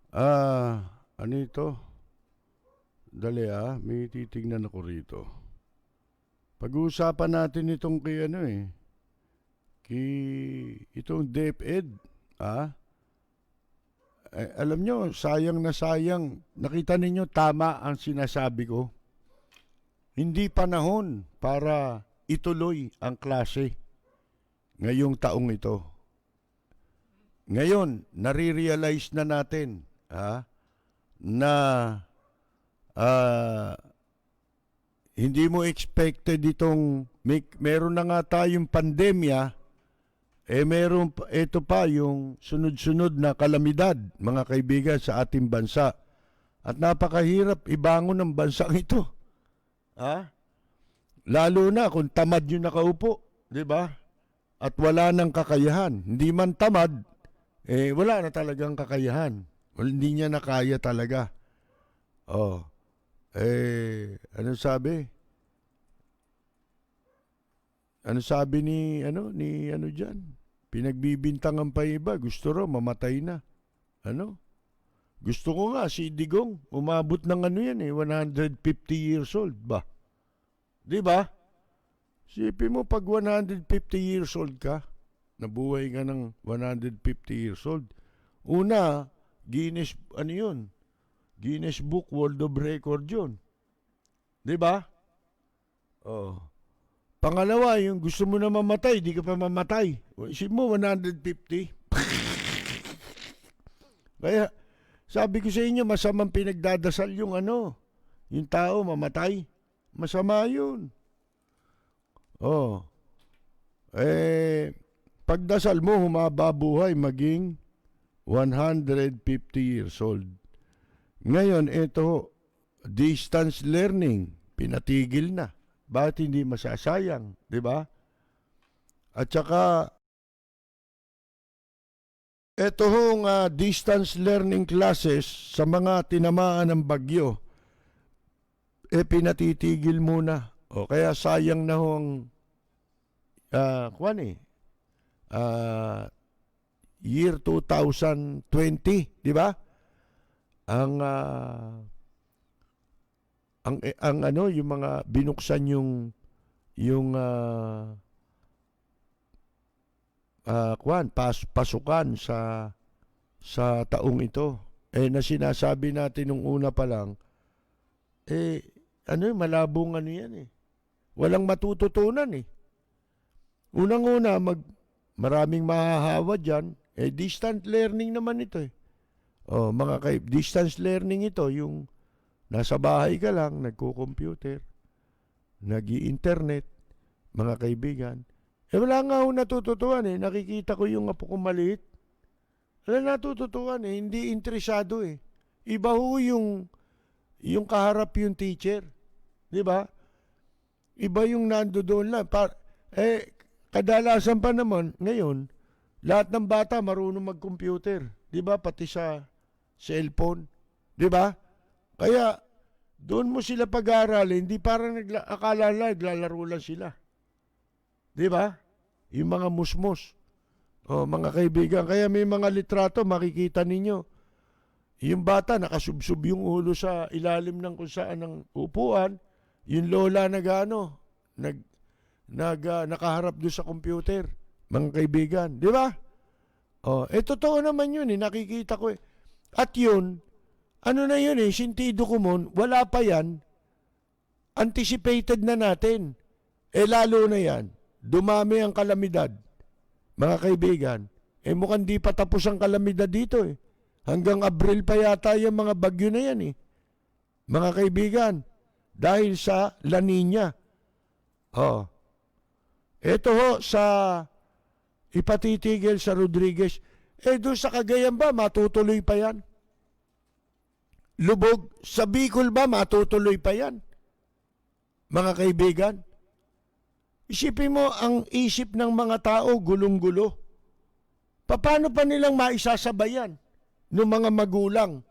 Ano ito? Dali may titignan ako rito. Pag-uusapan natin itong itong DepEd. Alam nyo, sayang na sayang. Nakita ninyo, tama ang sinasabi ko. Hindi panahon para ituloy ang klase ngayong taong ito. Ngayon, nare-realize na natin na hindi mo expected itong meron na nga tayong pandemya, meron ito pa yung sunod-sunod na kalamidad, mga kaibigan, sa ating bansa. At napakahirap ibangon ng bansang ito. Lalo na kung tamad yung nakaupo, di ba? At wala nang kakayahan. Hindi man tamad, wala na talagang kakayahan. Hindi niya na kaya talaga. Ano sabi? Ano sabi ni diyan? Pinagbibintangan pa iba, gusto raw mamatay na. Gusto ko nga si Digong, umabot ng 150 years old ba? 'Di ba? Sipin mo pag 150 years old ka, nabuhay ka ng 150 years old. Una, Guinness Guinness Book World of Record 'yun. 'Di ba? Pangalawa, yung gusto mo na mamatay, di ka pa mamatay. Isip mo, 150. Kaya, sabi ko sa inyo, masamang pinagdadasal yung tao mamatay. Masama yun. Pagdasal mo, humaba buhay, maging 150 years old. Ngayon, ito, distance learning, pinatigil na. Bakit hindi masasayang, di ba? At saka, ito hong distance learning classes sa mga tinamaan ng bagyo, pinatitigil muna. Kaya sayang na hong year 2020, di ba? Ang yung mga binuksan yung pasukan sa taong ito. Na sinasabi natin nung una pa lang, malabong yan Walang matututunan Unang-una, maraming mahahawa dyan, distant learning naman ito distance learning ito, yung nasa bahay ka lang, nagko-computer, nag-i-internet, mga kaibigan. Wala nga akong natututuan Nakikita ko yung apo ko maliit. Wala natututuan Hindi interesado Iba yung kaharap yung teacher. Di ba? Iba yung nandoon lang. Kadalasan pa naman, ngayon, lahat ng bata marunong mag-computer. Di ba? Pati sa cellphone. Di ba? Kaya, doon mo sila pag-aaralin, hindi parang akala naglalaro lang sila. Di ba? Yung mga musmos. Mga kaibigan. Kaya may mga litrato, makikita ninyo. Yung bata, nakasubsob yung ulo sa ilalim ng kung saan ng upuan. Yung lola nakaharap doon sa computer. Mga kaibigan. Di ba? Totoo naman yun nakikita ko At yun, sintido komon, wala pa yan, anticipated na natin. Lalo na yan, dumami ang kalamidad. Mga kaibigan, mukhang di pa tapos ang kalamidad dito Hanggang Abril pa yata yung mga bagyo na yan Mga kaibigan, dahil sa La Nina. Ito sa ipatitigil sa Rodriguez. Doon sa Cagayan ba, matutuloy pa yan? Lubog, sa Bicol ba, matutuloy pa yan? Mga kaibigan, isipin mo ang isip ng mga tao, gulong-gulo. Paano pa nilang maisasabayan ng mga magulang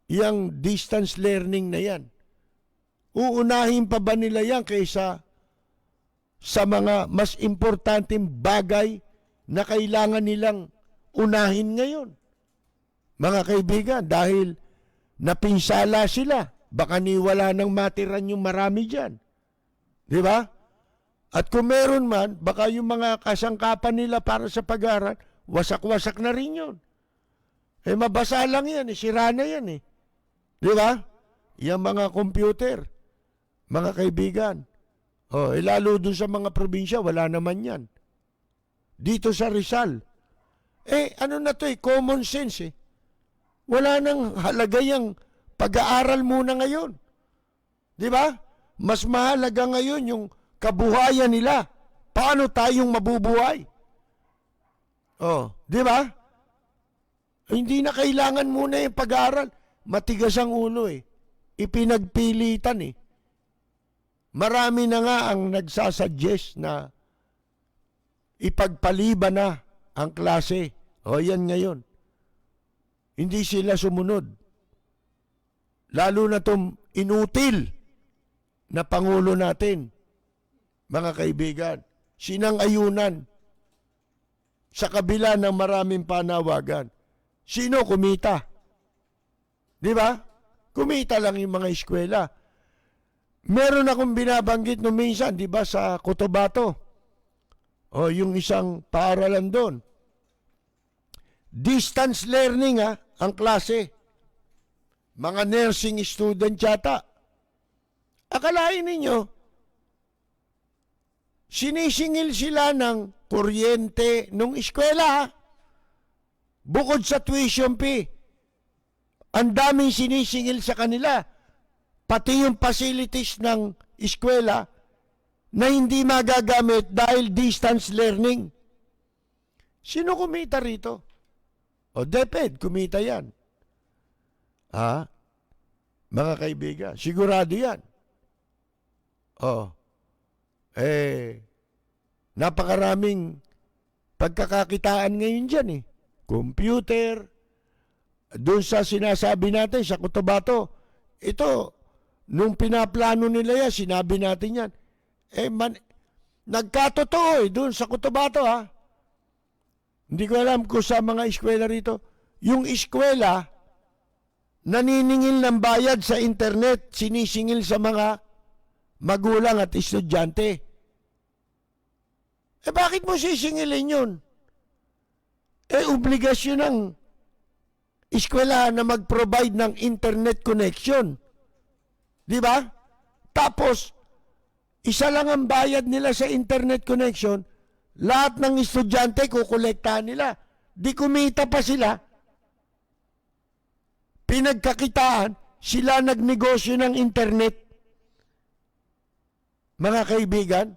yung distance learning na yan? Uunahin pa ba nila yan kaysa sa mga mas importanteng bagay na kailangan nilang unahin ngayon? mga kaibigan, dahil napinsala sila. Baka niwala nang matiran yung marami dyan. Di ba? At kung meron man, baka yung mga kasangkapan nila para sa pag-aaral, wasak-wasak na rin yun. Mabasa lang yan, sira na yan eh. Di ba? Yung mga computer, mga kaibigan. Lalo dun sa mga probinsya, wala naman yan. Dito sa Rizal, ano na to common sense eh. Wala nang halaga yung pag-aaral muna ngayon. Di ba? Mas mahalaga ngayon yung kabuhayan nila. Paano tayong mabubuhay? Di ba? Hindi na kailangan muna yung pag-aaral. Matigas ang ulo eh. Ipinagpilitan eh. Marami na nga ang nagsasuggest na ipagpaliban na ang klase. Yan ngayon. Hindi sila sumunod. Lalo na itong inutil na Pangulo natin, mga kaibigan. Sinang-ayunan sa kabila ng maraming panawagan. Sino kumita? Di ba? Kumita lang yung mga eskwela. Meron akong binabanggit no minsan, di ba, sa Cotabato. Yung isang paaralan doon. Distance learning ang klase. Mga nursing student yata. Akalain ninyo, sinisingil sila ng kuryente nung eskwela. Bukod sa tuition fee, ang daming sinisingil sa kanila. Pati yung facilities ng eskwela na hindi magagamit dahil distance learning. Sino kumita rito? DepEd, kumita yan. Mga kaibigan, sigurado yan. Napakaraming pagkakakitaan ngayon dyan eh. Computer, doon sa sinasabi natin sa Cotabato, ito, nung pinaplano nila yan, sinabi natin yan. Nagkatotoo doon sa Cotabato Hindi ko alam kung sa mga eskwela rito. Yung eskwela, naniningil ng bayad sa internet, sinisingil sa mga magulang at estudyante. Bakit mo sisingilin yun? Obligasyon ng eskwela na mag-provide ng internet connection. Di ba? Tapos, isa lang ang bayad nila sa internet connection, lahat ng estudyante kukolektahan nila. Di kumita pa sila. Pinagkakitaan, sila nagnegosyo ng internet. Mga kaibigan,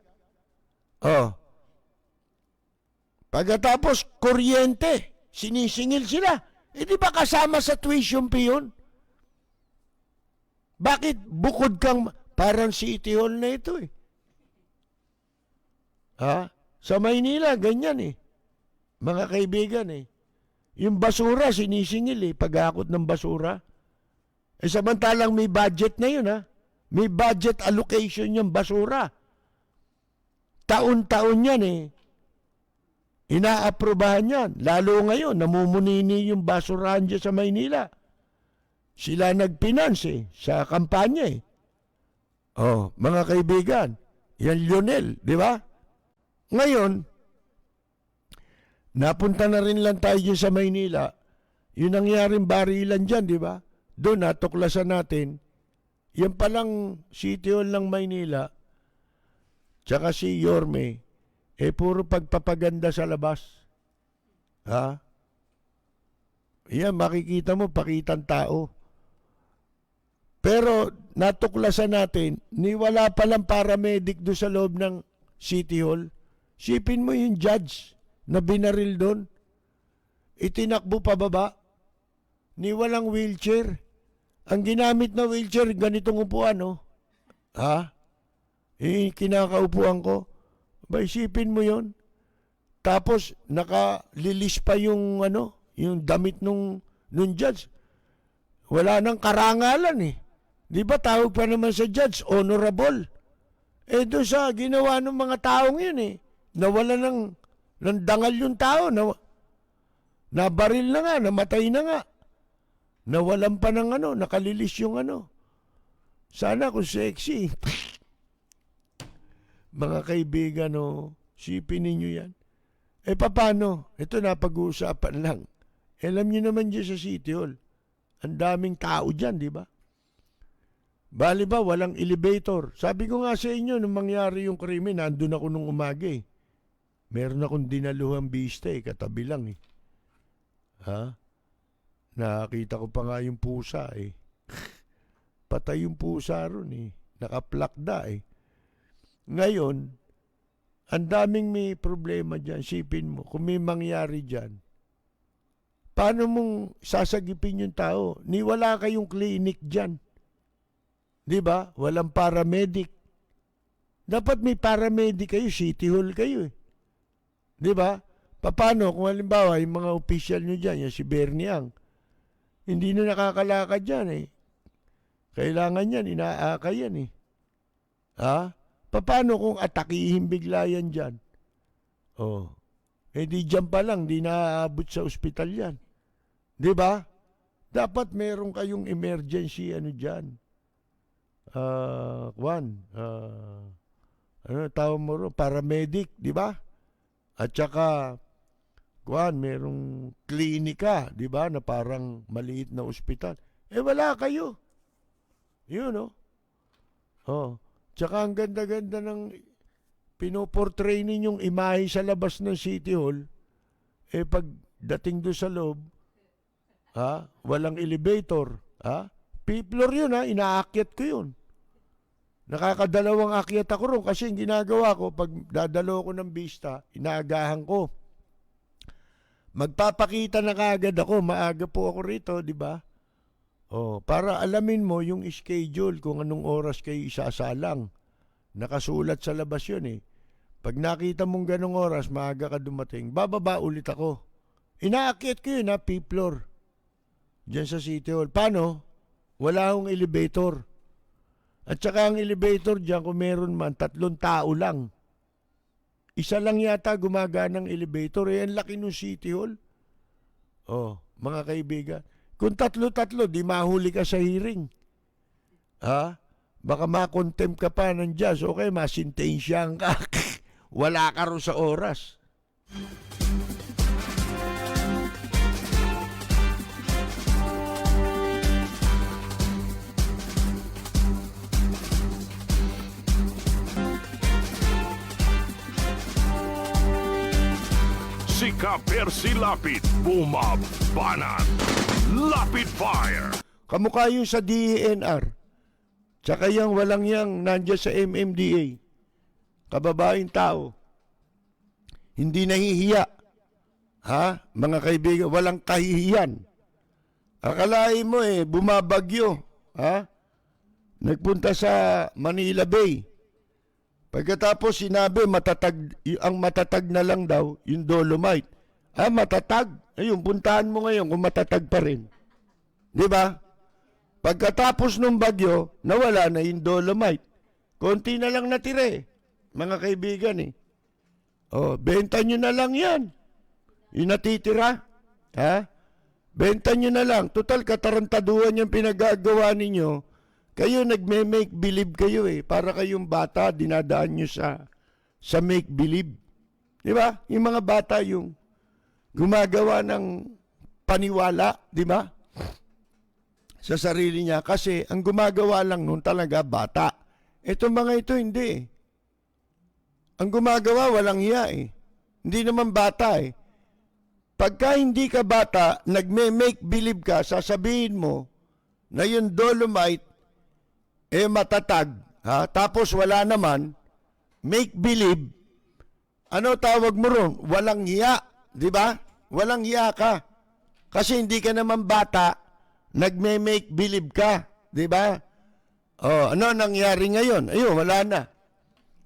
pagkatapos kuryente, sinisingil sila. Di ba kasama sa tuition fee yun? Bakit bukod kang parang City Hall na ito eh? Sa Maynila, ganyan eh. Mga kaibigan eh. Yung basura, sinisingil eh. Paghakot ng basura. Samantalang may budget na yun May budget allocation yung basura. Taon-taon yan eh. Inaaprobahan yan. Lalo ngayon, namumunini yung basurahan dyan sa Maynila. Sila nagpinance sa kampanya eh. Mga kaibigan, yan Lionel, di ba? Ngayon, napunta na rin lang tayo dyan sa Maynila. Yung nangyaring barilan dyan, di ba? Doon natuklasan natin, yan palang City Hall ng Maynila, tsaka si Yorme, puro pagpapaganda sa labas. Yan, makikita mo, pakitang tao. Pero natuklasan natin, wala palang paramedic doon sa loob ng City Hall. Sipin mo yung judge na binaril doon. Itinakbo pababa. Walang wheelchair. Ang ginamit na wheelchair, ganitong upuan, kinakaupuan ko. Isipin mo yon. Tapos, nakalilis pa yung, yung damit nung judge. Wala nang karangalan eh. Di ba tawag pa naman sa judge, honorable. Doon sa ginawa ng mga taong yun eh. Nawala ng dangal yung tao. Nabaril na nga, namatay na nga. Nawalan pa ng nakalilis yung Sana kung sexy. Mga kaibigan, sipin ninyo yan. Paano? Ito napag-uusapan lang. Alam nyo naman dyan sa City Hall, ang daming tao dyan, di ba? Bali ba, walang elevator. Sabi ko nga sa inyo, nung mangyari yung krimen, nandun ako nung umaga eh. Meron akong dinaluhang bista katabi lang eh. Ha? Nakakita ko pa nga yung pusa eh. Patay yung pusa ron eh. Nakaplakda eh. Ngayon, ang daming may problema dyan. Sipin mo, kung may mangyari dyan, paano mong sasagipin yung tao? Ni wala kayong clinic dyan. Di ba? Walang paramedic. Dapat may paramedic kayo, City Hall kayo eh. Di ba? Paano kung halimbawa yung mga official nyo dyan, yung si Bernie Ang, hindi na nakakalakad dyan eh. Kailangan yan, inaaka yan eh. Ha? Paano kung atakihin bigla yan dyan? Oh. Di dyan pa lang, di naaabot sa ospital yan. Di ba? Dapat meron kayong emergency dyan. Tawag mo ro, paramedic, di ba? At saka, merong klinika, di ba, na parang maliit na ospital. Wala kayo. Yun, no? Tsaka ang ganda-ganda ng pinoportray ninyong imahe sa labas ng City Hall, pagdating doon sa loob, walang elevator, P-floor yun, inaakyat ko yun. Nakakadalawang akyat ako ron kasi yung ginagawa ko, pag dadalo ko ng bista, inaagahan ko. Magpapakita na kaagad ako, maaga po ako rito, di ba? Para alamin mo yung schedule kung anong oras kayo isasalang. Nakasulat sa labas yun eh. Pag nakita mong ganong oras, maaga ka dumating, bababa ulit ako. Inaakyat ko yun P-floor. Diyan sa City Hall. Paano? Wala akong elevator. At saka ang elevator dyan, kung meron man, 3 tao lang. Isa lang yata gumaganang elevator. Ang laki ng City Hall. Mga kaibigan. Kung 3, di mahuli ka sa hearing. Baka makontempt ka pa ng judge. Okay, masintensyahan ka. Wala ka rin sa oras. Si Ka-Percy Lapid, bumabanat. Lapid Fire. Kamukha yung sa DENR. Tsaka yung walang yang nandiyan sa MMDA. Kababaeng tao. Hindi nahihiya. Mga kaibigan, walang kahihiyan. Akalain mo bumabagyo. Nagpunta sa Manila Bay. Pagkatapos sinabi, ang matatag na lang daw, yung Dolomite. Matatag. Ayun, puntahan mo ngayon kung matatag pa rin. Di ba? Pagkatapos ng bagyo, nawala na yung Dolomite. Konti na lang natira mga kaibigan benta nyo na lang yan. Yung natitira. Benta nyo na lang. Total, katarantaduhan yung pinagagawa ninyo. Kayo nagme-make believe kayo para kayong bata, dinadaan nyo sa make believe. Di ba? Yung mga bata yung gumagawa ng paniwala, di ba? Sa sarili niya. Kasi ang gumagawa lang nun talaga bata. Itong mga ito hindi Ang gumagawa walang hiya Hindi naman bata Pagka hindi ka bata, nagme-make believe ka, sasabihin mo na yung Dolomite matatag, tapos wala naman, make believe, ano tawag mo ron? Walang hiya, di ba? Walang hiya ka. Kasi hindi ka naman bata, nagme-make believe ka, di ba? Ano nangyari ngayon? Ayun, wala na.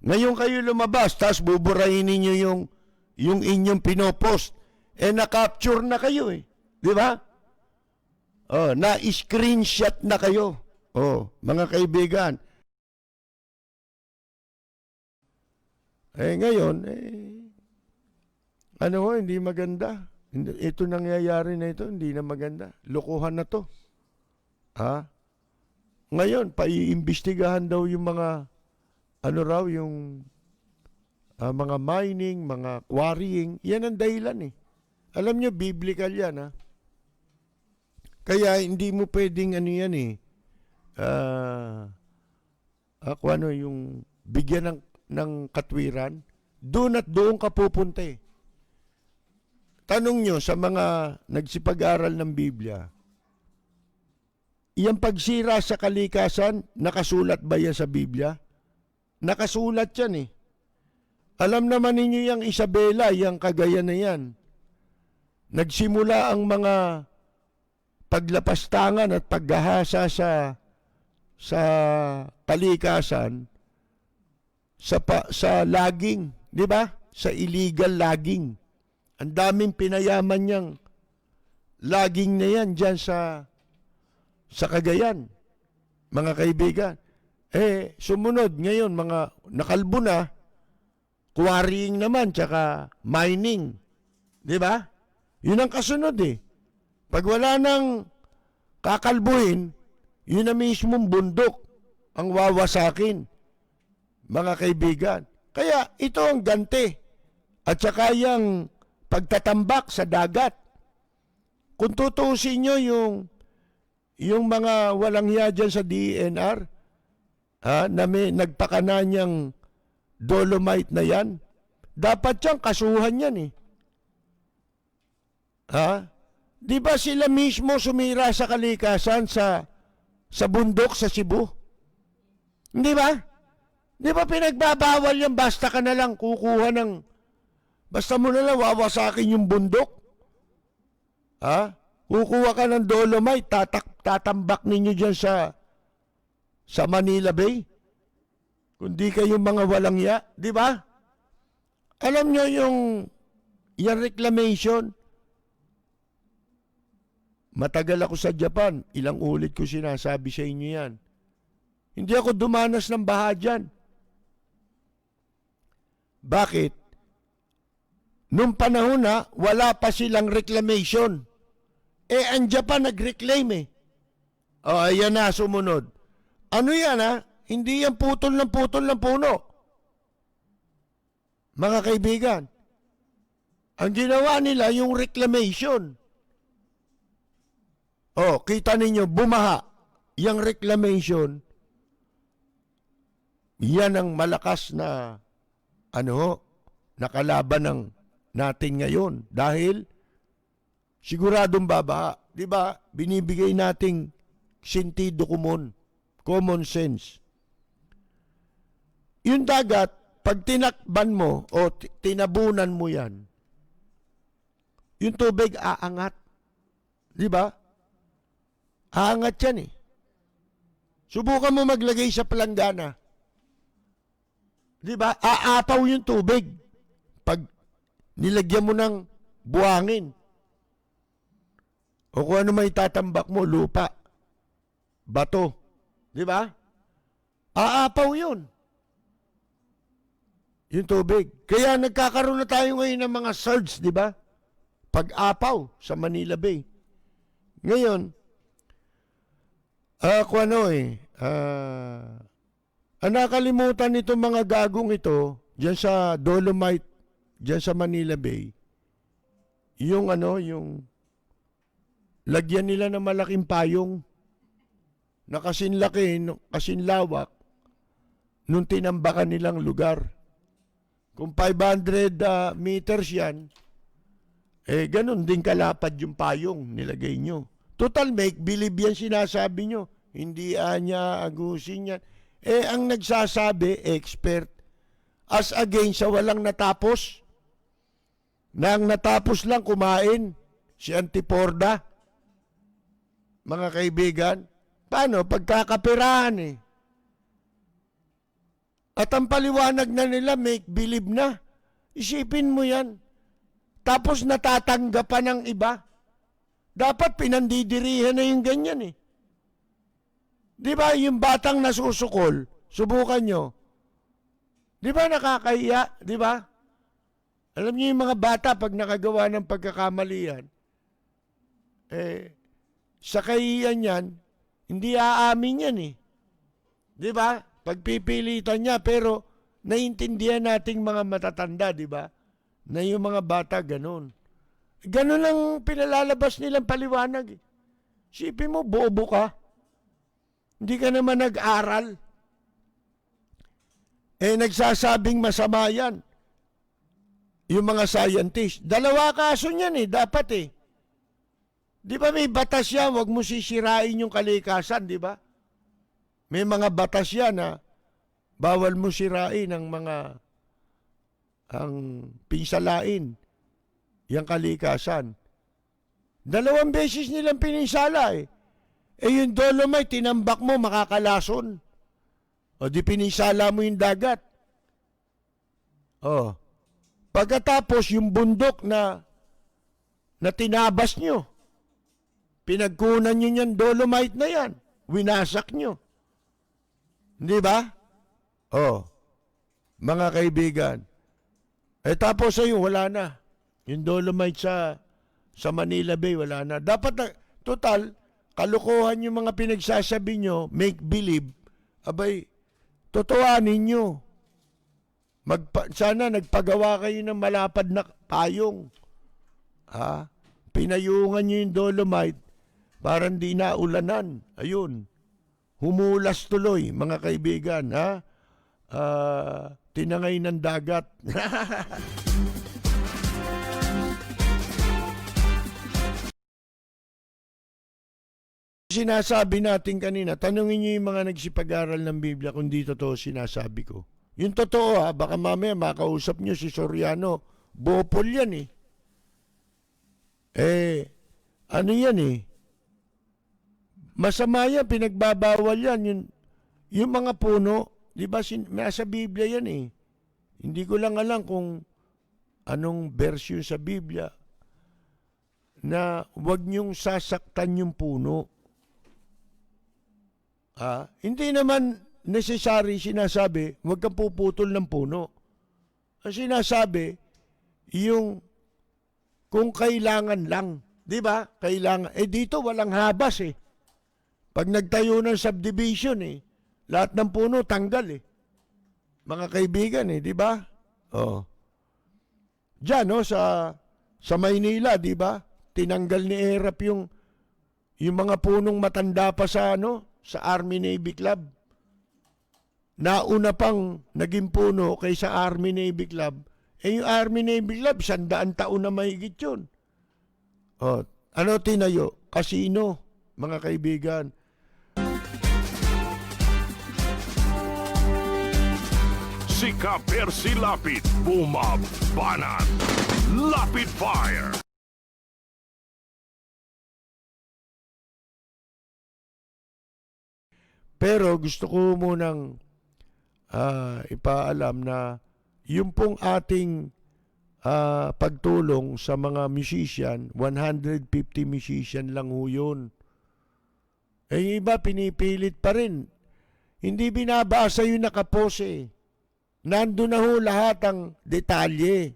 Ngayon kayo lumabas, tapos buburahin ninyo yung inyong pinopost. Na-capture na kayo di ba? Na-screenshot na kayo. Mga kaibigan. Ngayon, hindi maganda. Ito nangyayari na ito, hindi na maganda. Lokohan na to. Ha? Ngayon, paiimbestigahan daw yung mga, ano raw, yung mga mining, mga quarrying. Yan ang dahilan eh. Alam nyo, biblical yan ha. Kaya hindi mo pwedeng ano yan eh. Kung ano yung bigyan ng katwiran, doon at doon ka pupunta eh. Tanong nyo sa mga nagsipag-aral ng Biblia, iyang pagsira sa kalikasan, nakasulat ba yan sa Biblia? Nakasulat yan eh. Alam naman ninyo yung Isabela, yung Cagayan na yan. Nagsimula ang mga paglapastangan at paggahasa sa kalikasan sa logging, di ba? Sa illegal logging. Ang daming pinayaman niyang logging na yan dyan sa Cagayan, mga kaibigan. Sumunod ngayon, mga nakalbo na, quarrying naman, tsaka mining. Di ba? Yun ang kasunod eh. Pag wala nang kakalbuhin, yun na mismong bundok ang wawasakin, mga kaibigan. Kaya ito ang ganti. At saka yung pagtatambak sa dagat. Kung tutuusin nyo yung mga walang hiya dyan sa DNR, na may nagpakana niyang dolomite na yan, dapat siyang kasuhan yan eh. Di ba sila mismo sumira sa kalikasan sa bundok sa Cebu? Di ba? Di ba pinagbabawal yan, basta ka na lang kukuha ng, basta mo na lang wawasakin yung bundok? Kukuha ka ng dolomite, tatambak ninyo dyan sa Manila Bay? Kundi kayong mga walang ya, di ba? Alam nyo yung reclamation. Matagal ako sa Japan, ilang ulit ko sinasabi sa inyo yan. Hindi ako dumanas ng baha dyan. Bakit? Nung panahon na, wala pa silang reclamation. Ang Japan nag-reclaim eh. Ayan na, sumunod. Ano yan Hindi yan putol ng puno. Mga kaibigan, ang ginawa nila yung reclamation. Kita ninyo, bumaha. Yung reclamation, yan ang malakas na nakalaban natin ngayon. Dahil siguradong babaha. Di ba? Binibigay nating sentido common sense. Yung dagat, pag tinakban mo o tinabunan mo yan, yung tubig aangat. Di ba? Aangat yan eh. Subukan mo maglagay sa palanggana. Di ba? Aapaw yung tubig pag nilagyan mo ng buhangin. O kung ano may tatambak mo, lupa, bato. Di ba? Aapaw yun. Yung tubig. Kaya nagkakaroon na tayo ngayon ng mga surge, di ba? Pag-apaw sa Manila Bay. Ngayon, ang nakalimutan nito mga gagong ito, dyan sa Dolomite, dyan sa Manila Bay, yung lagyan nila ng malaking payong na kasinlaki, kasinlawak, nung tinambakan nilang lugar. Kung 500 meters yan, ganun din kalapad yung payong nilagay nyo. Total make-believe yan sinasabi nyo. Hindi niya agusin yan. Ang nagsasabi, expert, as against sa walang natapos, na ang natapos lang kumain, si Antiporda. Mga kaibigan, paano? Pagkakapirahan eh. At ang paliwanag na nila, make-believe na. Isipin mo yan. Tapos natatanggapan ng iba. Dapat pinandidirihan na yung ganyan eh. Di ba yung batang nasusukol, subukan nyo. Di ba nakakahiya? Di ba? Alam niyo yung mga bata pag nakagawa ng pagkakamalian, sa kahiyan yan, hindi aamin yan eh. Di ba? Pagpipilitan niya, pero naiintindihan nating mga matatanda, di ba? Na yung mga bata, ganun. Ganun ang pinalalabas nilang paliwanag. Sipin mo, bobo ka. Hindi ka naman nag-aral. Nagsasabing masama yan. Yung mga scientist. Dalawa kaso niyan eh, dapat eh. Di ba may batas yan, huwag mo sisirain yung kalikasan, di ba? May mga batas yan na bawal mo sirain ang pinsalain, yung kalikasan. 2 beses nilang pininsala eh. Yung dolomite, tinambak mo, makakalason. O di pininsala mo yung dagat. O. Pagkatapos yung bundok na tinabas nyo, pinagkunan nyo yan, dolomite na yan. Winasak nyo. Di ba? O. Mga kaibigan. Tapos ayun, wala na. Yung dolomite sa Manila Bay, wala na. Dapat na, total, kalokohan yung mga pinagsasabi nyo, make believe, abay, totoanin nyo. Sana nagpagawa kayo ng malapad na payong. Pinayungan nyo yung dolomite, parang di naulanan. Ayun. Humulas tuloy, mga kaibigan. Tinangay ng dagat. Sinasabi natin kanina, tanungin niyo yung mga nagsipag-aral ng Biblia kung di totoo sinasabi ko. Yung totoo baka mamaya makausap niyo si Soriano. Bopol yan eh. Ano yan eh? Masama yan, pinagbabawal yan. Yung mga puno, di ba nasa Biblia yan eh. Hindi ko lang alam kung anong version sa Biblia na huwag niyong sasaktan yung puno. Hindi naman necessary sinasabi, huwag kang puputol ng puno. Ang sinasabi, yung kung kailangan lang. Di ba? Kailangan. Dito walang habas eh. Pag nagtayo ng subdivision eh, lahat ng puno tanggal eh. Mga kaibigan eh, di ba? Diyan sa Maynila, di ba? Tinanggal ni Erap yung mga punong matanda pa sa Army Navy Club. Nauna pang naging puno kaysa Army Navy Club. Yung Army Navy Club, 100 taon na mahigit yun. Ano tinayo? Casino, mga kaibigan. Si Ka-Percy Lapid, bumabanat. Lapid Fire. Pero gusto ko munang ipaalam na yung pong ating pagtulong sa mga musician, 150 musician lang ho yun. Yung iba pinipilit pa rin. Hindi binabasa yung nakapose. Nandun na ho lahat ang detalye.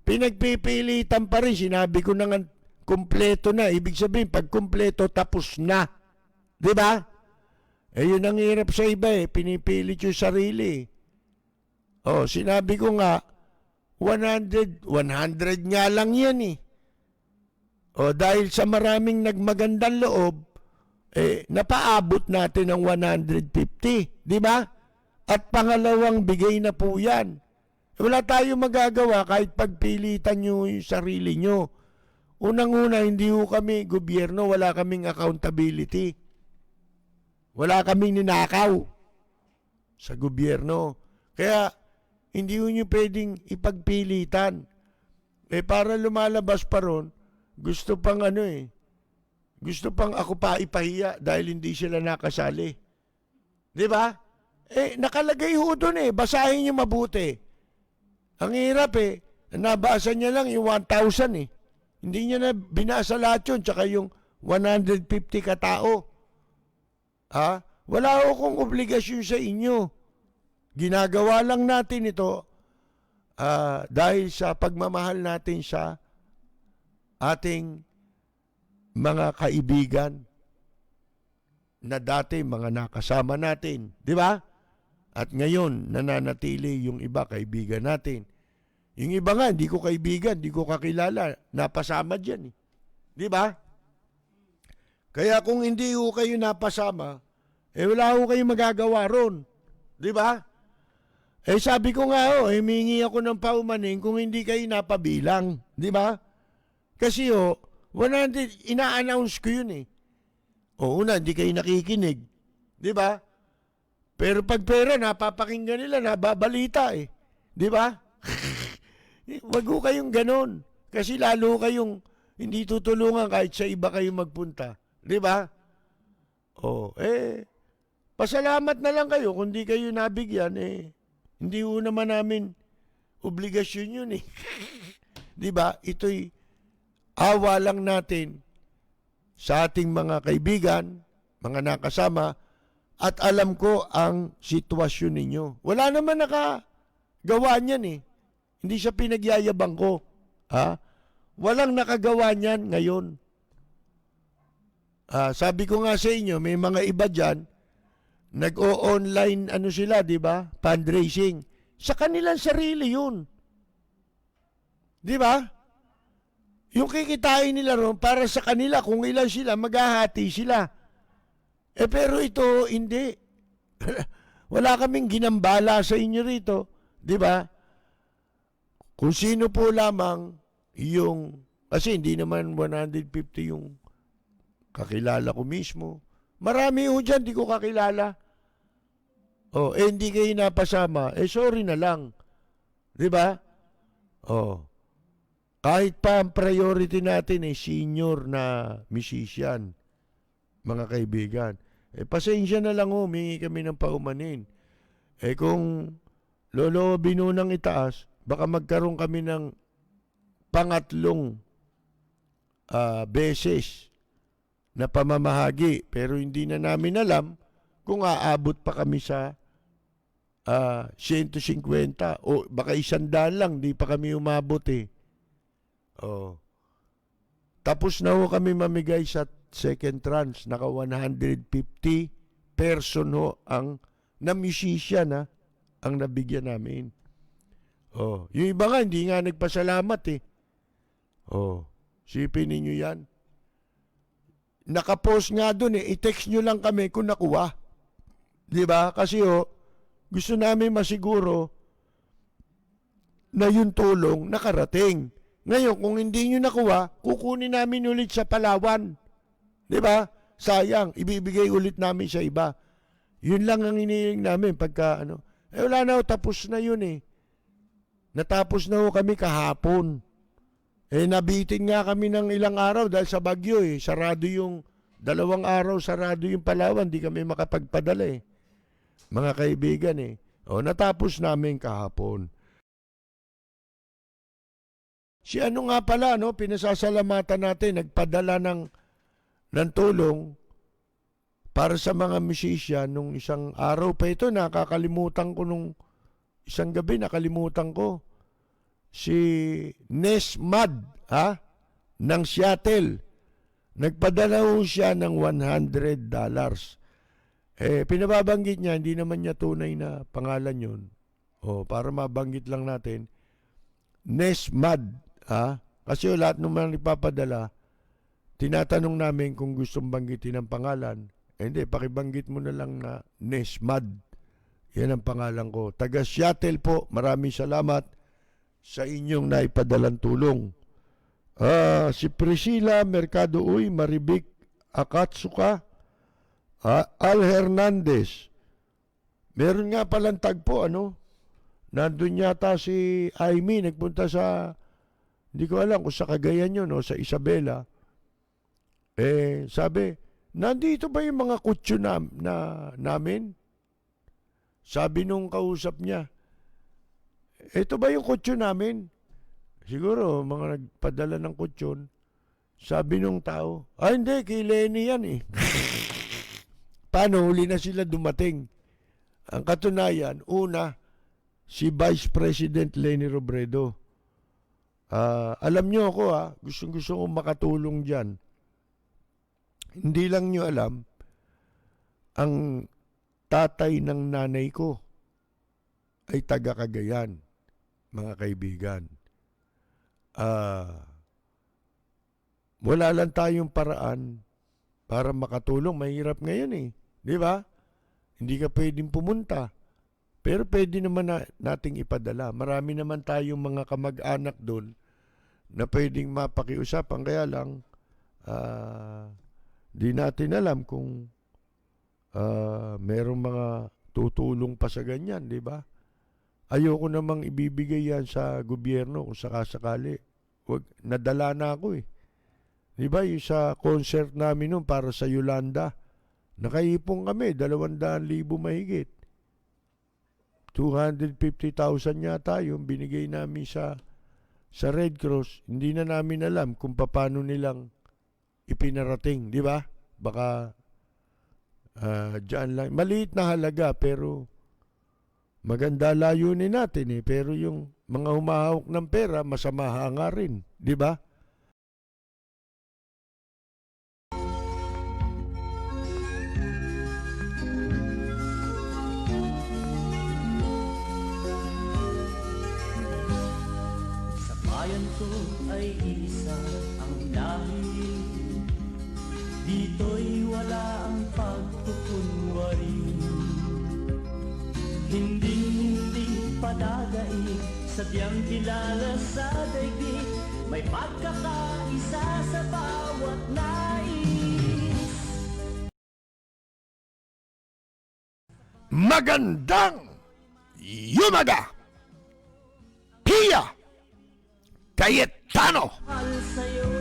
Pinagpipilitan pa rin. Sinabi ko na nga, kumpleto na. Ibig sabihin, pag kumpleto, tapos na. Diba? Yun ang hirap sa iba eh. Pinipilit yung sarili. Sinabi ko nga, 100 nga lang yan eh. Dahil sa maraming nagmagandang loob, napaabot natin ang 150. Di ba? At pangalawang bigay na po yan. Wala tayong magagawa kahit pagpilitan nyo yung sarili nyo. Unang-una, hindi ho kami gobyerno, wala kaming accountability. Wala kaming ninakaw sa gobyerno. Kaya, hindi nyo pwedeng ipagpilitan. Para lumalabas pa ron, gusto pang gusto pang ako pa ipahiya dahil hindi sila nakasali. Di ba? Nakalagay ho doon basahin nyo mabuti. Ang hirap nabasa niya lang yung 1,000 Hindi niya na binasa lahat yun, tsaka yung 150 katao. Wala akong obligasyon sa inyo. Ginagawa lang natin ito dahil sa pagmamahal natin sa ating mga kaibigan. na dati mga nakasama natin, di ba? At ngayon, nananatili yung iba, kaibigan natin. Yung iba nga, hindi ko kaibigan, hindi ko kakilala, napasama dyan. Di ba? Kaya kung hindi ho kayo napasama, wala ho kayo magagawa ron. Di ba? Sabi ko nga humingi ako ng paumanin kung hindi kayo napabilang. Di ba? Kasi 100, ina-announce ko yun una, hindi kayo nakikinig. Di ba? Pero pag pera, napapakinggan nila, nababalita Di ba? Wag ho kayong ganon. Kasi lalo kayong hindi tutulungan kahit sa iba kayo magpunta. Di ba? Pasalamat na lang kayo kung di kayo nabigyan hindi ho naman namin obligasyon yun Di ba? Ito'y awa lang natin sa ating mga kaibigan, mga nakasama, at alam ko ang sitwasyon ninyo. Wala naman nakagawa niyan Hindi siya pinagyayabang ko. Walang nakagawa niyan ngayon. Sabi ko nga sa inyo, may mga iba dyan, nag-o-online sila, di ba? Fundraising. Sa kanilang sarili yun. Di ba? Yung kikitain nila ron para sa kanila, kung ilan sila, maghahati sila. Pero ito, hindi. Wala kaming ginambala sa inyo rito. Di ba? Kung sino po lamang kasi hindi naman 150 yung kakilala ko mismo. Marami ho dyan, di ko kakilala. Hindi kayo napasama. Sorry na lang. Di ba? Kahit pa ang priority natin senior na musician, mga kaibigan. Pasensya na lang humingi kami ng paumanin. Kung lolo binunang itaas, baka magkaroon kami ng pangatlong beses na pamamahagi. Pero hindi na namin alam kung aabot pa kami sa 150 o baka 100 lang, di pa kami umabot Tapos na ho kami mamigay sa second tranche. Naka 150 person ang na musician ang nabigyan namin. Yung iba nga, hindi nga nagpasalamat sipin ninyo yan. Nakapost nga dun i-text nyo lang kami kung nakuha. Di ba? Kasi gusto namin masiguro na yung tulong nakarating. Ngayon, kung hindi nyo nakuha, kukunin namin ulit sa Palawan. Di ba? Sayang, ibibigay ulit namin sa iba. Yun lang ang iniling namin pagka wala na tapos na yun Natapos na kami kahapon. Nabitin nga kami ng ilang araw dahil sa bagyo Sarado yung 2 araw, sarado yung Palawan. Di kami makapagpadala Mga kaibigan natapos namin kahapon. Si nga pala, pinasasalamatan natin, nagpadala ng tulong para sa mga musician nung isang araw pa ito. Nakakalimutan ko nung isang gabi, nakalimutan ko. Si Nesmad, ng Seattle. Nagpadala ho siya ng $100. Pinababanggit niya, hindi naman niya tunay na pangalan yun. Para mabanggit lang natin. Nesmad, kasi lahat ng mga nagpapadala, tinatanong namin kung gustong banggitin ang pangalan. Hindi, pakibanggit mo na lang na Nesmad. Yan ang pangalan ko. Taga Seattle po, maraming salamat sa inyong naipadalang tulong. Si Priscilla Mercado Uy, Maribik Akatsuka, Al Hernandez. Meron nga palang tagpo, nandun yata si Aimee, nagpunta sa, hindi ko alam kung sa Cagayan yun o sa Isabela. Sabi, nandito ba yung mga kutso namin? Sabi nung kausap niya, ito ba yung kutso namin? Siguro, mga nagpadala ng kutsyon. Sabi nung tao, hindi, kay Lenny yan Paano, huli na sila dumating? Ang katunayan, una, si Vice President Leni Robredo. Alam nyo ako gustong-gusto kong makatulong dyan. Hindi lang nyo alam, ang tatay ng nanay ko ay taga Cagayan, mga kaibigan. Wala lang tayong paraan para makatulong. Mahirap ngayon eh. Di ba? Hindi ka pwedeng pumunta. Pero pwede naman nating ipadala. Marami naman tayong mga kamag-anak doon na pwedeng mapakiusapan. Kaya lang, di natin alam kung merong mga tutulong pa sa ganyan, di ba? Ayoko namang ibibigay yan sa gobyerno kung sakasakali. Nadala na ako eh. Di ba yung sa concert namin noon para sa Yolanda, nakaipong kami, 200,000 mahigit. 250,000 yata yung binigay namin sa Red Cross. Hindi na namin alam kung paano nilang ipinarating, di ba? Baka dyan lang. Maliit na halaga pero maganda layunin natin eh. Pero yung mga humahawak ng pera, masama nga rin, di ba? Bayan ko ay isa ang lahi, dito'y wala ang pagkukunwari. Hindi padadaig, sadyang kilala sa daigdig, may pagkakaisa sa bawat nais. Magandang Yumaga! Pia! Cayetano! Mahal sa'yo,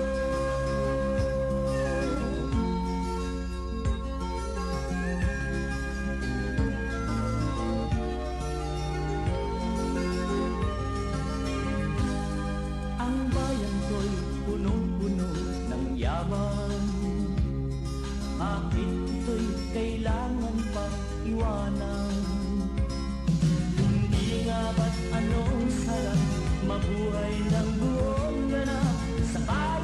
ang bayan ko'y punong-puno ng yaman. Bakit ito'y kailangan pang iwanan? Hindi nga ba't anong sarap mabuhay ng buong ganap sa bayan?